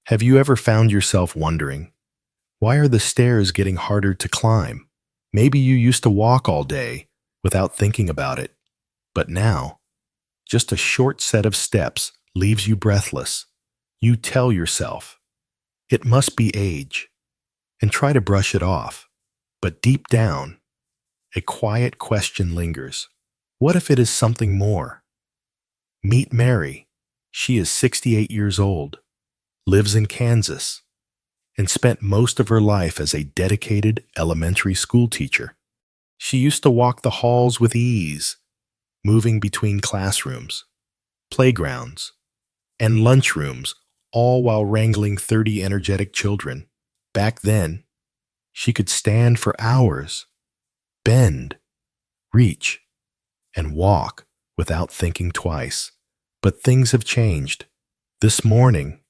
Have you ever found yourself wondering, why are the stairs getting harder to climb? Maybe you used to walk all day without thinking about it, but now, just a short set of steps leaves you breathless. You tell yourself, it must be age, and try to brush it off. But deep down, a quiet question lingers. What if it is something more? Meet Mary. She is 68 years old, lives in Kansas, and spent most of her life as a dedicated elementary school teacher. She used to walk the halls with ease, moving between classrooms, playgrounds, and lunchrooms, all while wrangling 30 energetic children. Back then, she could stand for hours, bend, reach, and walk without thinking twice. But things have changed. This morning,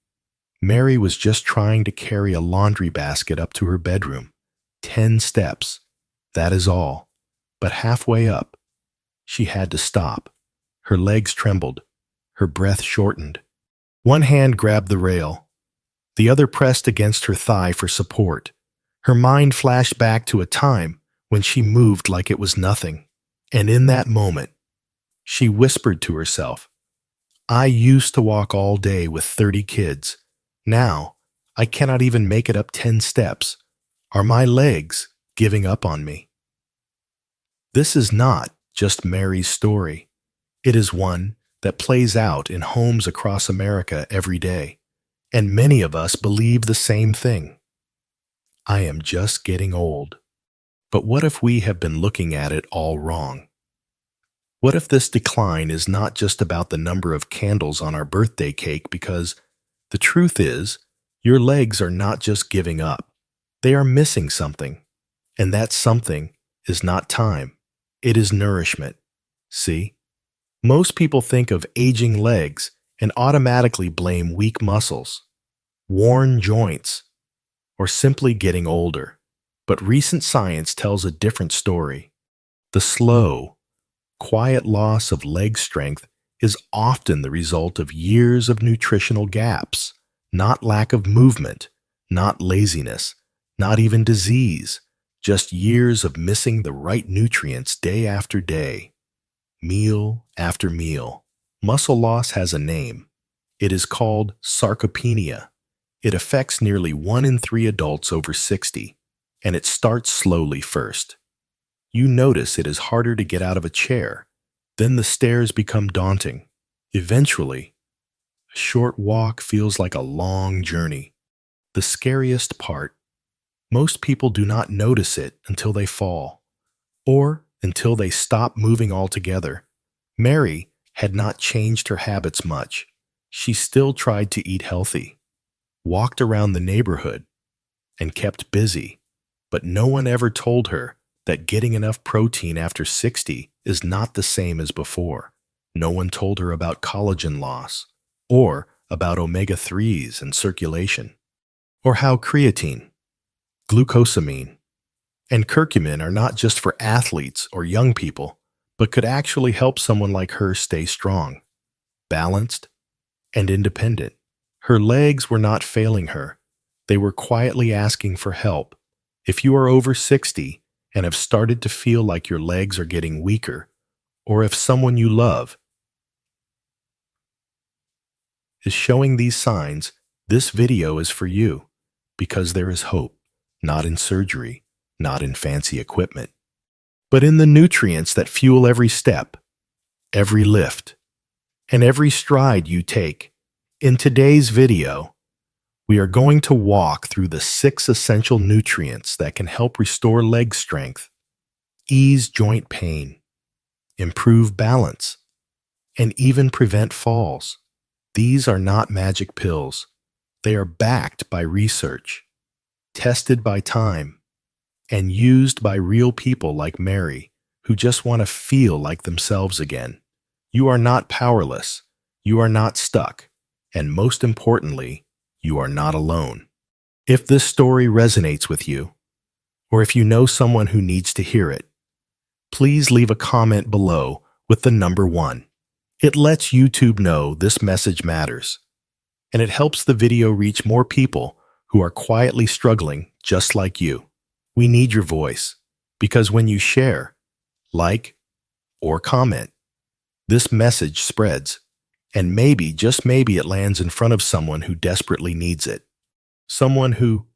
Mary was just trying to carry a laundry basket up to her bedroom. 10 steps, that is all. But halfway up, she had to stop. Her legs trembled, her breath shortened. One hand grabbed the rail, the other pressed against her thigh for support. Her mind flashed back to a time when she moved like it was nothing. And in that moment, she whispered to herself, I used to walk all day with 30 kids. Now, I cannot even make it up 10 steps. Are my legs giving up on me? This is not just Mary's story. It is one that plays out in homes across America every day. And many of us believe the same thing. I am just getting old. But what if we have been looking at it all wrong? What if this decline is not just about the number of candles on our birthday cake? Because the truth is, your legs are not just giving up. They are missing something. And that something is not time. It is nourishment. See? Most people think of aging legs and automatically blame weak muscles, worn joints, or simply getting older. But recent science tells a different story. The slow, quiet loss of leg strength is often the result of years of nutritional gaps, not lack of movement, not laziness, not even disease, just years of missing the right nutrients day after day, meal after meal. Muscle loss has a name. It is called sarcopenia. It affects nearly 1 in 3 adults over 60, and it starts slowly first. You notice it is harder to get out of a chair. Then the stairs become daunting. Eventually, a short walk feels like a long journey. The scariest part, most people do not notice it until they fall, or until they stop moving altogether. Mary had not changed her habits much. She still tried to eat healthy, walked around the neighborhood, and kept busy. But no one ever told her that getting enough protein after 60 is not the same as before. No one told her about collagen loss, or about omega-3s and circulation, or how creatine, glucosamine, and curcumin are not just for athletes or young people, but could actually help someone like her stay strong, balanced, and independent. Her legs were not failing her. They were quietly asking for help. If you are over 60 and have started to feel like your legs are getting weaker, or if someone you love is showing these signs, this video is for you, because there is hope, not in surgery, not in fancy equipment, but in the nutrients that fuel every step, every lift, and every stride you take. In today's video, we are going to walk through the 6 essential nutrients that can help restore leg strength, ease joint pain, improve balance, and even prevent falls. These are not magic pills. They are backed by research, tested by time, and used by real people like Mary, who just want to feel like themselves again. You are not powerless. You are not stuck. And most importantly, you are not alone. If this story resonates with you, or if you know someone who needs to hear it, please leave a comment below with the number 1. It lets YouTube know this message matters. and it helps the video reach more people who are quietly struggling just like you. We need your voice, because when you share, like, or comment, this message spreads, and maybe, just maybe, it lands in front of someone who desperately needs it. Someone who,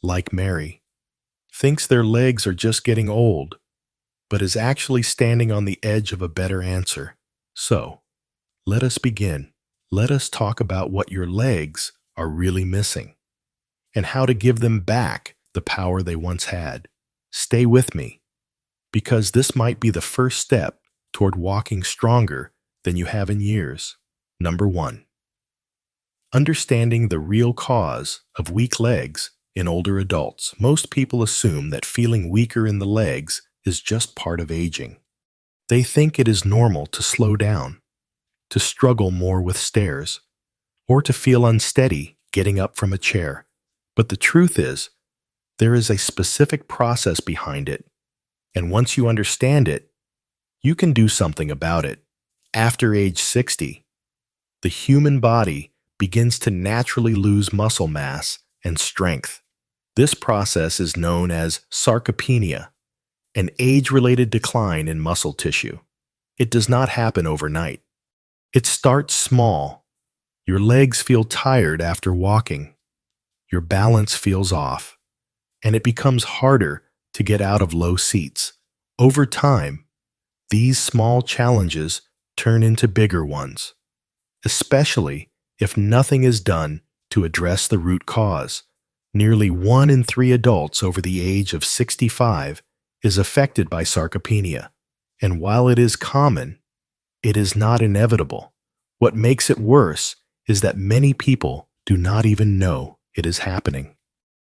like Mary, thinks their legs are just getting old, but is actually standing on the edge of a better answer. So, let us begin. Let us talk about what your legs are really missing and how to give them back the power they once had. Stay with me, because this might be the first step toward walking stronger than you have in years. Number 1. Understanding the real cause of weak legs in older adults. Most people assume that feeling weaker in the legs is just part of aging. They think it is normal to slow down, to struggle more with stairs, or to feel unsteady getting up from a chair. But the truth is, there is a specific process behind it, and once you understand it, you can do something about it. After age 60, the human body begins to naturally lose muscle mass and strength. This process is known as sarcopenia, an age-related decline in muscle tissue. It does not happen overnight. It starts small. Your legs feel tired after walking. Your balance feels off, and it becomes harder to get out of low seats. Over time, these small challenges turn into bigger ones, especially if nothing is done to address the root cause. Nearly 1 in 3 adults over the age of 65 is affected by sarcopenia, and while it is common, it is not inevitable. What makes it worse is that many people do not even know it is happening.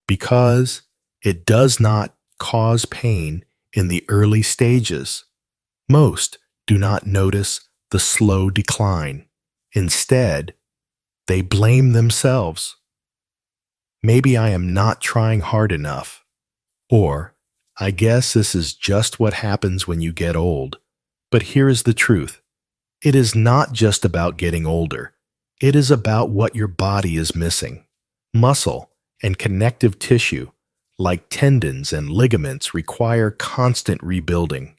Because it does not cause pain in the early stages, most do not notice the slow decline. Instead, they blame themselves. Maybe I am not trying hard enough, or I guess this is just what happens when you get old. But here is the truth. It is not just about getting older. It is about what your body is missing. Muscle and connective tissue, like tendons and ligaments, require constant rebuilding.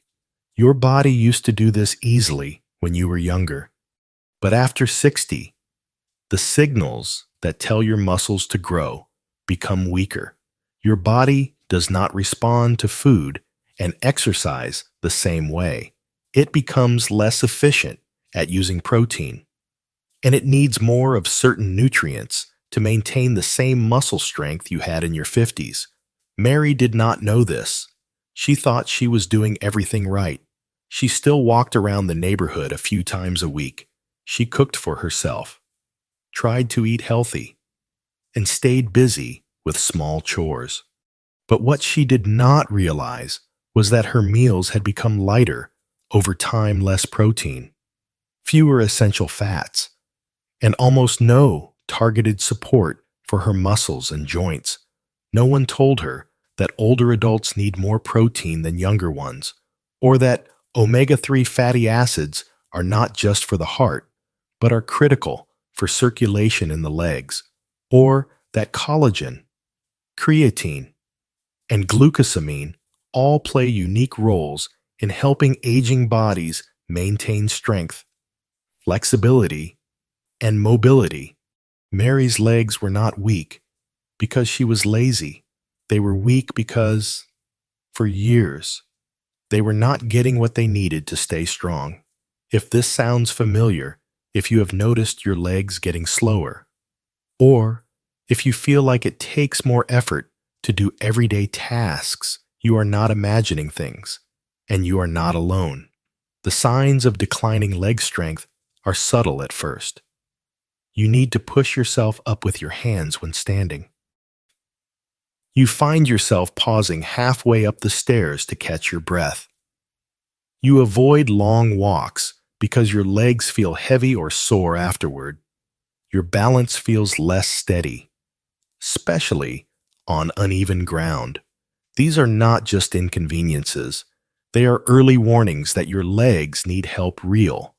Your body used to do this easily when you were younger. But after 60, the signals that tell your muscles to grow become weaker. Your body does not respond to food and exercise the same way. It becomes less efficient at using protein, and it needs more of certain nutrients to maintain the same muscle strength you had in your 50s. Mary did not know this. She thought she was doing everything right. She still walked around the neighborhood a few times a week. She cooked for herself, tried to eat healthy, and stayed busy with small chores. But what she did not realize was that her meals had become lighter, over time less protein, fewer essential fats, and almost no targeted support for her muscles and joints. No one told her that older adults need more protein than younger ones, or that omega-3 fatty acids are not just for the heart, but are critical for circulation in the legs, or that collagen, creatine, and glucosamine all play unique roles in helping aging bodies maintain strength, flexibility, and mobility. Mary's legs were not weak because she was lazy. They were weak because, for years, they were not getting what they needed to stay strong. If this sounds familiar, if you have noticed your legs getting slower, or if you feel like it takes more effort to do everyday tasks, you are not imagining things, and you are not alone. The signs of declining leg strength are subtle at first. You need to push yourself up with your hands when standing. You find yourself pausing halfway up the stairs to catch your breath. You avoid long walks because your legs feel heavy or sore afterward. Your balance feels less steady, especially on uneven ground. These are not just inconveniences. They are early warnings that your legs need help, real,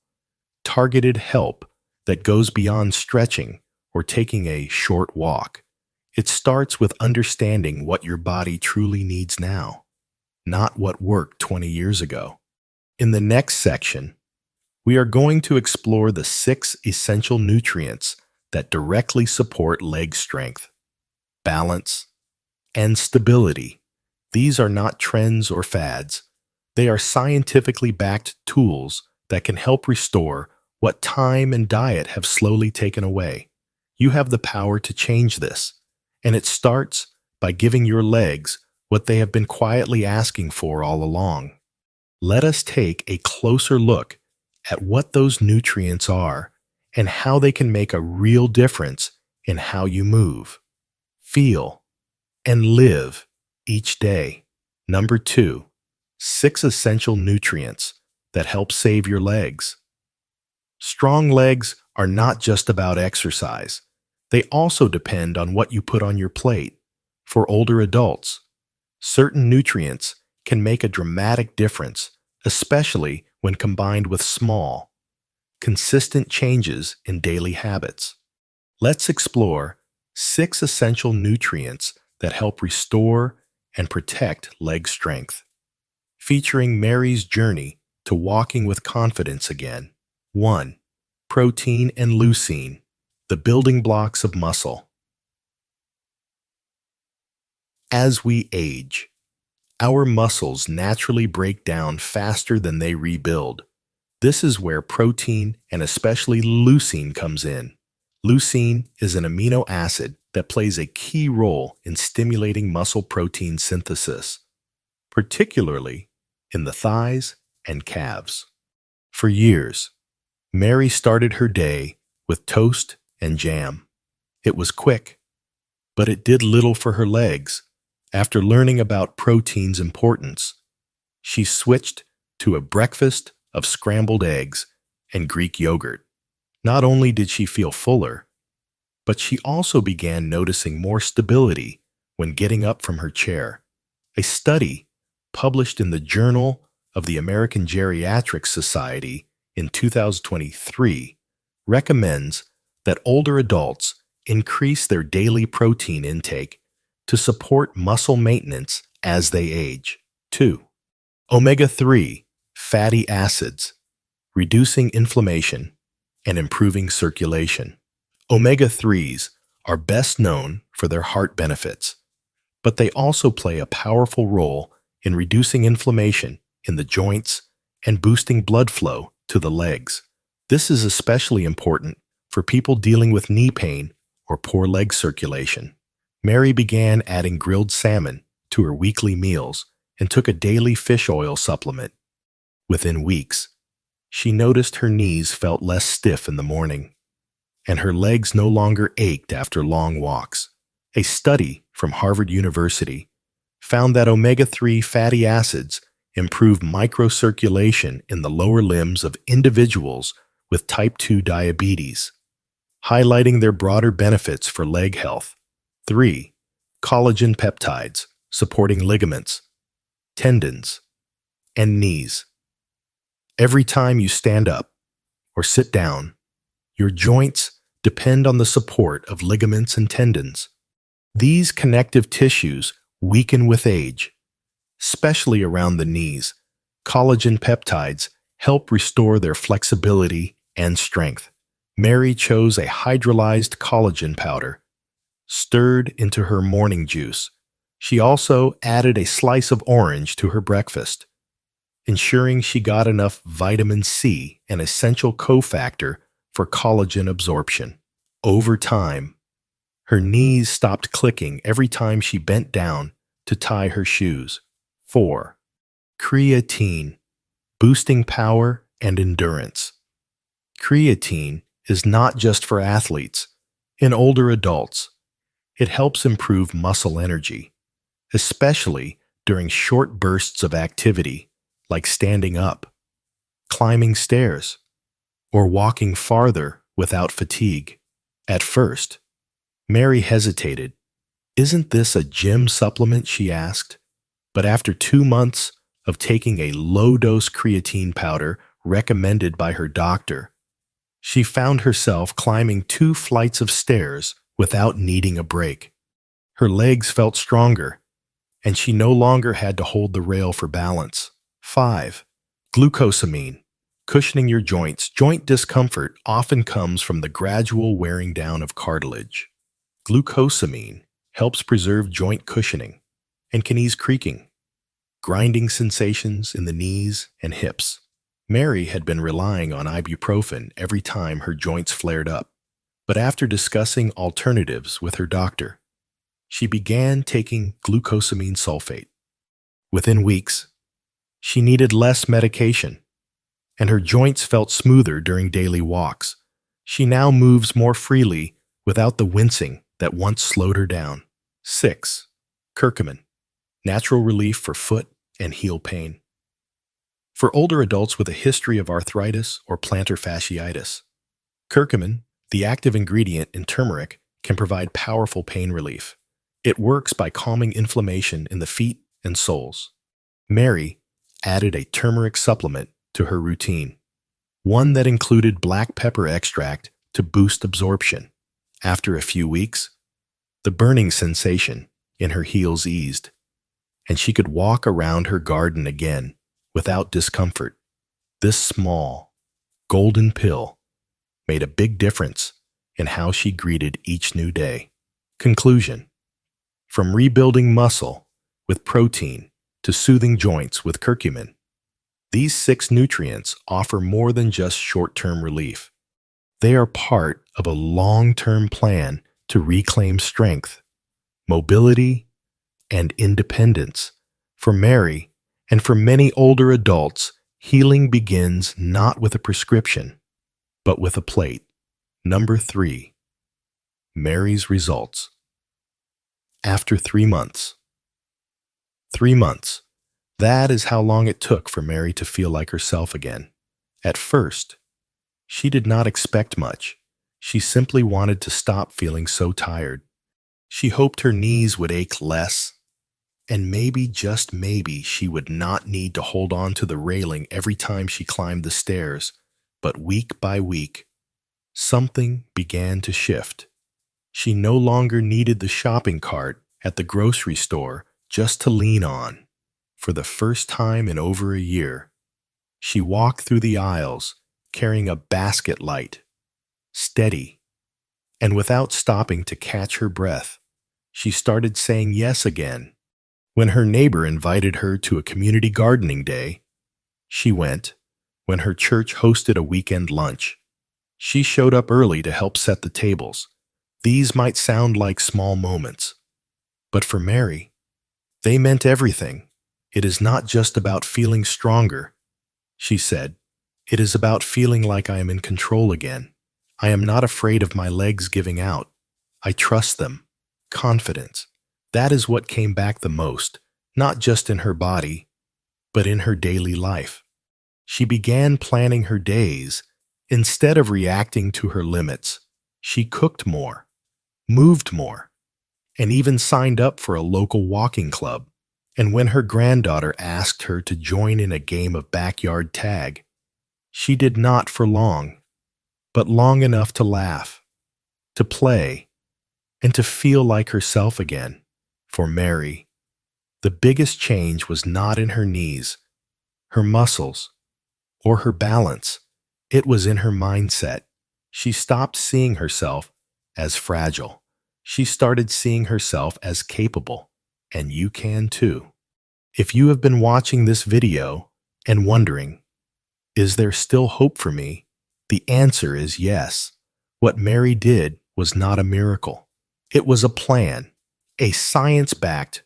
targeted help that goes beyond stretching or taking a short walk. It starts with understanding what your body truly needs now, not what worked 20 years ago. In the next section, we are going to explore the 6 essential nutrients that directly support leg strength, balance, and stability. These are not trends or fads. They are scientifically backed tools that can help restore what time and diet have slowly taken away. You have the power to change this, and it starts by giving your legs what they have been quietly asking for all along. Let us take a closer look at what those nutrients are and how they can make a real difference in how you move, feel, and live each day. Number 2, 6 essential nutrients that help save your legs. Strong legs are not just about exercise. They also depend on what you put on your plate. For older adults, certain nutrients can make a dramatic difference, especially when combined with small, consistent changes in daily habits. Let's explore 6 essential nutrients that help restore and protect leg strength, featuring Mary's journey to walking with confidence again. 1. Protein and leucine, the building blocks of muscle. As we age, our muscles naturally break down faster than they rebuild. This is where protein and especially leucine comes in. Leucine is an amino acid that plays a key role in stimulating muscle protein synthesis, particularly in the thighs and calves. For years, Mary started her day with toast and jam. It was quick, but it did little for her legs. After learning about protein's importance, she switched to a breakfast of scrambled eggs and Greek yogurt. Not only did she feel fuller, but she also began noticing more stability when getting up from her chair. A study published in the Journal of the American Geriatric Society in 2023 recommends that older adults increase their daily protein intake to support muscle maintenance as they age. 2. Omega-3 fatty acids, reducing inflammation and improving circulation. Omega-3s are best known for their heart benefits, but they also play a powerful role in reducing inflammation in the joints and boosting blood flow to the legs. This is especially important for people dealing with knee pain or poor leg circulation. Mary began adding grilled salmon to her weekly meals and took a daily fish oil supplement. Within weeks, she noticed her knees felt less stiff in the morning, and her legs no longer ached after long walks. A study from Harvard University found that omega-3 fatty acids improve microcirculation in the lower limbs of individuals with type 2 diabetes, highlighting their broader benefits for leg health. 3. Collagen peptides, supporting ligaments, tendons, and knees. Every time you stand up or sit down, your joints depend on the support of ligaments and tendons. These connective tissues weaken with age, especially around the knees. Collagen peptides help restore their flexibility and strength. Mary chose a hydrolyzed collagen powder, stirred into her morning juice. She also added a slice of orange to her breakfast, ensuring she got enough vitamin C, an essential cofactor for collagen absorption. Over time, her knees stopped clicking every time she bent down to tie her shoes. 4. Creatine, boosting power and endurance. Creatine is not just for athletes. In older adults, it helps improve muscle energy, especially during short bursts of activity like standing up, climbing stairs, or walking farther without fatigue. At first, Mary hesitated. "Isn't this a gym supplement?" she asked. But after 2 months of taking a low-dose creatine powder recommended by her doctor, She found herself climbing 2 flights of stairs without needing a break. Her legs felt stronger, and she no longer had to hold the rail for balance. 5. Glucosamine. Cushioning your joints. Joint discomfort often comes from the gradual wearing down of cartilage. Glucosamine helps preserve joint cushioning and can ease creaking, grinding sensations in the knees and hips. Mary had been relying on ibuprofen every time her joints flared up, but after discussing alternatives with her doctor, she began taking glucosamine sulfate. Within weeks, she needed less medication, and her joints felt smoother during daily walks. She now moves more freely without the wincing that once slowed her down. 6. Curcumin. Natural relief for foot and heel pain. For older adults with a history of arthritis or plantar fasciitis, curcumin, the active ingredient in turmeric, can provide powerful pain relief. It works by calming inflammation in the feet and soles. Mary added a turmeric supplement to her routine, one that included black pepper extract to boost absorption. After a few weeks, the burning sensation in her heels eased, and she could walk around her garden again without discomfort. This small, golden pill made a big difference in how she greeted each new day. Conclusion. From rebuilding muscle with protein to soothing joints with curcumin, these 6 nutrients offer more than just short-term relief. They are part of a long-term plan to reclaim strength, mobility, and independence. For Mary and for many older adults, healing begins not with a prescription, but with a plate. Number 3. Mary's results. After 3 months. 3 months. That is how long it took for Mary to feel like herself again. At first, she did not expect much. She simply wanted to stop feeling so tired. She hoped her knees would ache less, and maybe, just maybe, she would not need to hold on to the railing every time she climbed the stairs. But week by week, something began to shift. She no longer needed the shopping cart at the grocery store just to lean on. For the first time in over a year, she walked through the aisles carrying a basket light, steady, and without stopping to catch her breath. She started saying yes again. When her neighbor invited her to a community gardening day, she went. When her church hosted a weekend lunch, she showed up early to help set the tables. These might sound like small moments, but for Mary, they meant everything. It is not just about feeling stronger, she said. It is about feeling like I am in control again. I am not afraid of my legs giving out. I trust them. Confidence. That is what came back the most, not just in her body, but in her daily life. She began planning her days. Instead of reacting to her limits, she cooked more, moved more, and even signed up for a local walking club. And when her granddaughter asked her to join in a game of backyard tag, she did not for long, but long enough to laugh, to play, and to feel like herself again. For Mary, the biggest change was not in her knees, her muscles, or her balance. It was in her mindset. She stopped seeing herself as fragile. She started seeing herself as capable, and you can too. If you have been watching this video and wondering, is there still hope for me? The answer is yes. What Mary did was not a miracle. It was a plan, a science-backed,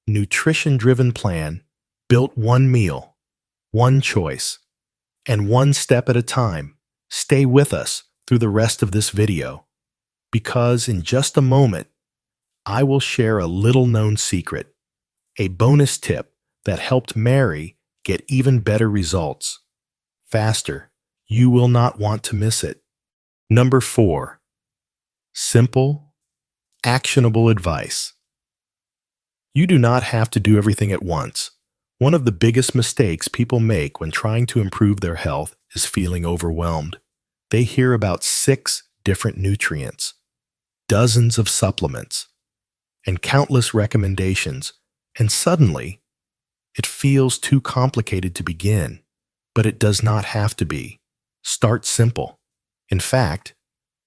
nutrition-driven plan built one meal, one choice, and one step at a time. Stay with us through the rest of this video, because in just a moment, I will share a little-known secret, a bonus tip that helped Mary get even better results. Faster. You will not want to miss it. Number 4. Simple, actionable advice. You do not have to do everything at once. One of the biggest mistakes people make when trying to improve their health is feeling overwhelmed. They hear about 6 different nutrients, dozens of supplements, and countless recommendations, and suddenly it feels too complicated to begin. But it does not have to be. Start simple. In fact,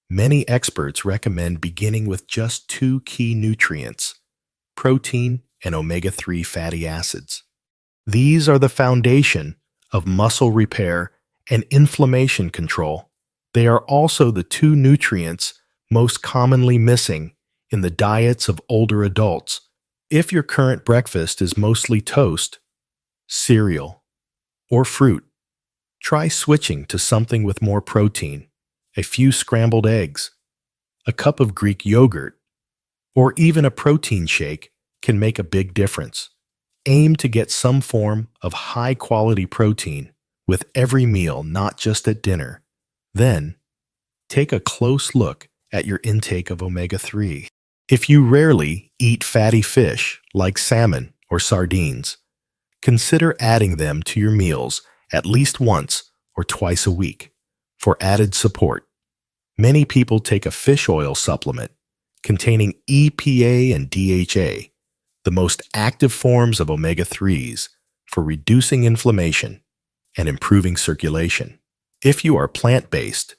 many experts recommend beginning with just 2 key nutrients, protein and omega-3 fatty acids. These are the foundation of muscle repair and inflammation control. They are also the 2 nutrients most commonly missing in the diets of older adults. If your current breakfast is mostly toast, cereal, or fruit, try switching to something with more protein, a few scrambled eggs, a cup of Greek yogurt, or even a protein shake can make a big difference. Aim to get some form of high-quality protein with every meal, not just at dinner. Then, take a close look at your intake of omega-3. If you rarely eat fatty fish like salmon or sardines, consider adding them to your meals at least once or twice a week for added support. Many people take a fish oil supplement containing EPA and DHA, the most active forms of omega-3s, for reducing inflammation and improving circulation. If you are plant-based,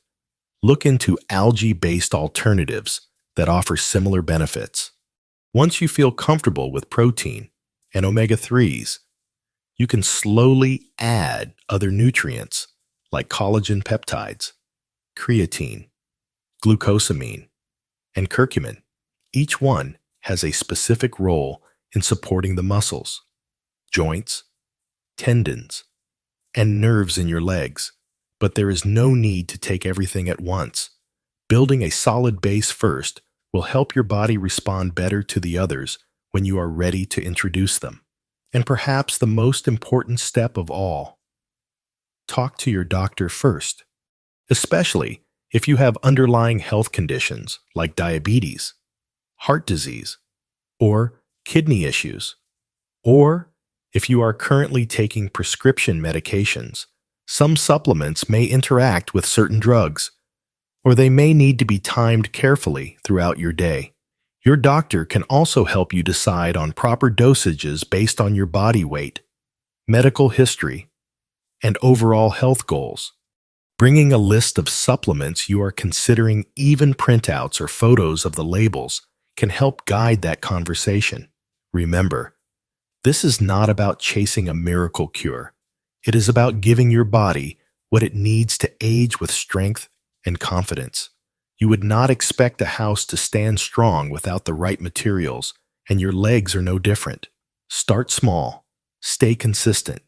look into algae-based alternatives that offer similar benefits. Once you feel comfortable with protein and omega-3s, you can slowly add other nutrients like collagen peptides, creatine, glucosamine, and curcumin. Each one has a specific role in supporting the muscles, joints, tendons, and nerves in your legs, but there is no need to take everything at once. Building a solid base first will help your body respond better to the others when you are ready to introduce them. And perhaps the most important step of all, talk to your doctor first, especially if you have underlying health conditions like diabetes, heart disease, or kidney issues, or if you are currently taking prescription medications. Some supplements may interact with certain drugs, or they may need to be timed carefully throughout your day. Your doctor can also help you decide on proper dosages based on your body weight, medical history, and overall health goals. Bringing a list of supplements you are considering, even printouts or photos of the labels, can help guide that conversation. Remember, this is not about chasing a miracle cure. It is about giving your body what it needs to age with strength and confidence. You would not expect a house to stand strong without the right materials, and your legs are no different. Start small, stay consistent.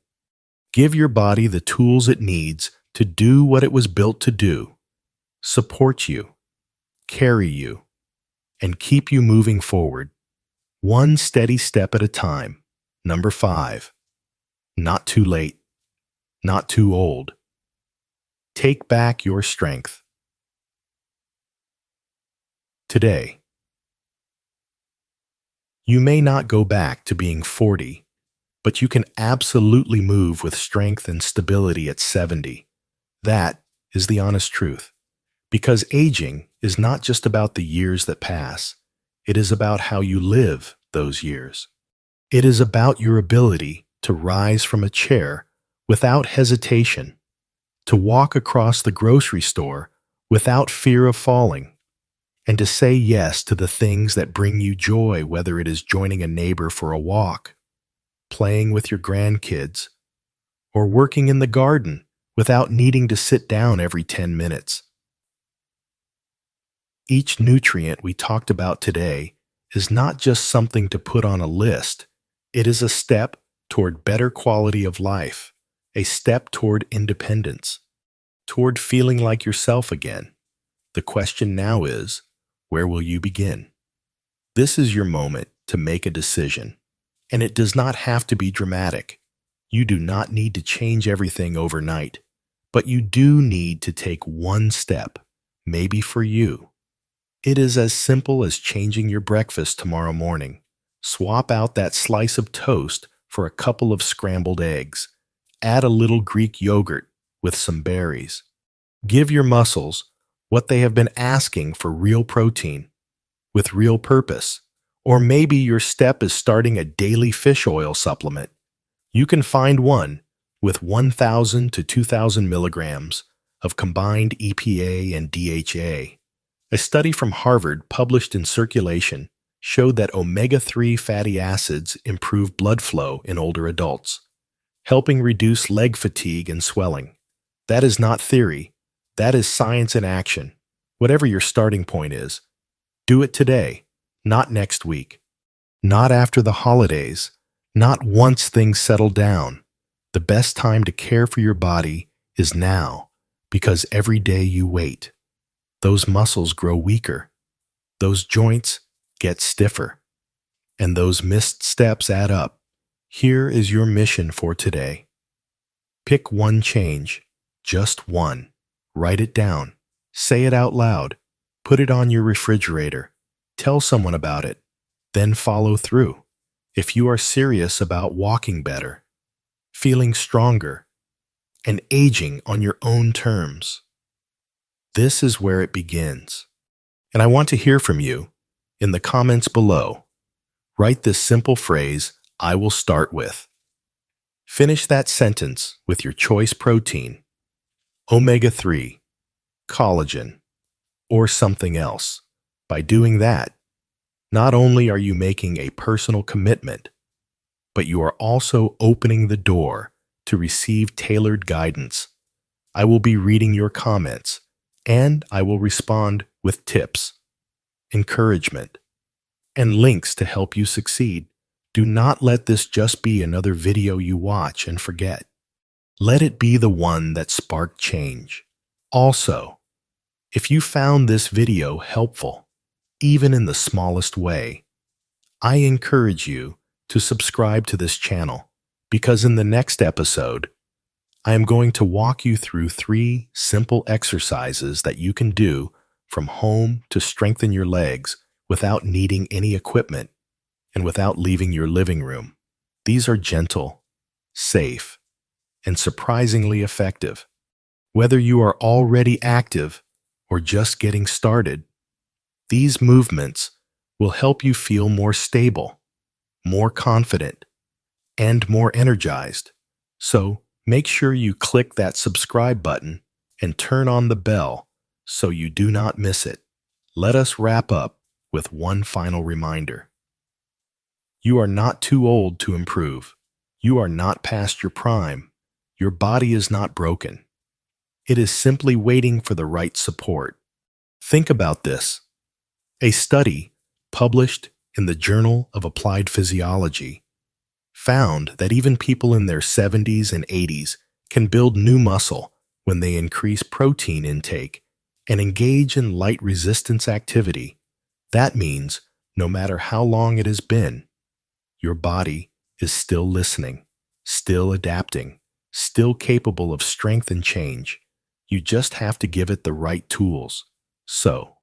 Give your body the tools it needs to do what it was built to do: support you, carry you, and keep you moving forward, one steady step at a time. Number 5, not too late, not too old. Take back your strength. Today, you may not go back to being 40, but you can absolutely move with strength and stability at 70. That is the honest truth. Because aging is not just about the years that pass, it is about how you live those years. It is about your ability to rise from a chair without hesitation, to walk across the grocery store without fear of falling, and to say yes to the things that bring you joy, whether it is joining a neighbor for a walk, playing with your grandkids, or working in the garden without needing to sit down every 10 minutes. Each nutrient we talked about today is not just something to put on a list. It is a step toward better quality of life, a step toward independence, toward feeling like yourself again. The question now is, where will you begin? This is your moment to make a decision, and it does not have to be dramatic. You do not need to change everything overnight, but you do need to take one step, maybe for you. It is as simple as changing your breakfast tomorrow morning. Swap out that slice of toast for a couple of scrambled eggs. Add a little Greek yogurt with some berries. Give your muscles what they have been asking for: real protein with real purpose. Or maybe your step is starting a daily fish oil supplement. You can find one with 1,000 to 2,000 milligrams of combined EPA and DHA. A study from Harvard published in Circulation showed that omega-3 fatty acids improve blood flow in older adults, helping reduce leg fatigue and swelling. That is not theory. That is science in action. Whatever your starting point is, do it today, not next week, not after the holidays, not once things settle down. The best time to care for your body is now, because every day you wait, those muscles grow weaker, those joints get stiffer, and those missed steps add up. Here is your mission for today. Pick one change, just one. Write it down. Say it out loud. Put it on your refrigerator. Tell someone about it. Then follow through. If you are serious about walking better, feeling stronger, and aging on your own terms, this is where it begins. And I want to hear from you in the comments below. Write this simple phrase, "I will start with." Finish that sentence with your choice protein, omega-3, collagen, or something else. By doing that, not only are you making a personal commitment, but you are also opening the door to receive tailored guidance. I will be reading your comments, and I will respond with tips, encouragement, and links to help you succeed. Do not let this just be another video you watch and forget. Let it be the one that sparked change. Also, if you found this video helpful, even in the smallest way, I encourage you to subscribe to this channel, because in the next episode, I am going to walk you through 3 simple exercises that you can do from home to strengthen your legs without needing any equipment and without leaving your living room. These are gentle, safe, and surprisingly effective. Whether you are already active or just getting started, these movements will help you feel more stable, more confident, and more energized. So make sure you click that subscribe button and turn on the bell so you do not miss it. Let us wrap up with one final reminder. You are not too old to improve. You are not past your prime. Your body is not broken. It is simply waiting for the right support. Think about this. A study published in the Journal of Applied Physiology found that even people in their 70s and 80s can build new muscle when they increase protein intake and engage in light resistance activity. That means no matter how long it has been, your body is still listening, still adapting, still capable of strength and change. You just have to give it the right tools. So,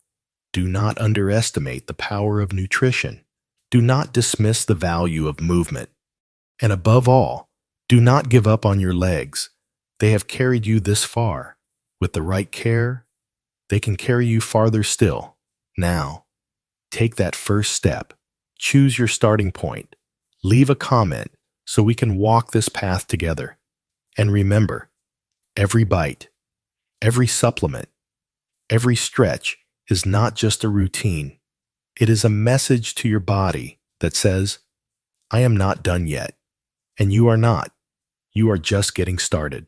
do not underestimate the power of nutrition. Do not dismiss the value of movement. And above all, do not give up on your legs. They have carried you this far. With the right care, they can carry you farther still. Now, take that first step. Choose your starting point. Leave a comment so we can walk this path together. And remember, every bite, every supplement, every stretch is not just a routine. It is a message to your body that says, I am not done yet. And you are not. You are just getting started.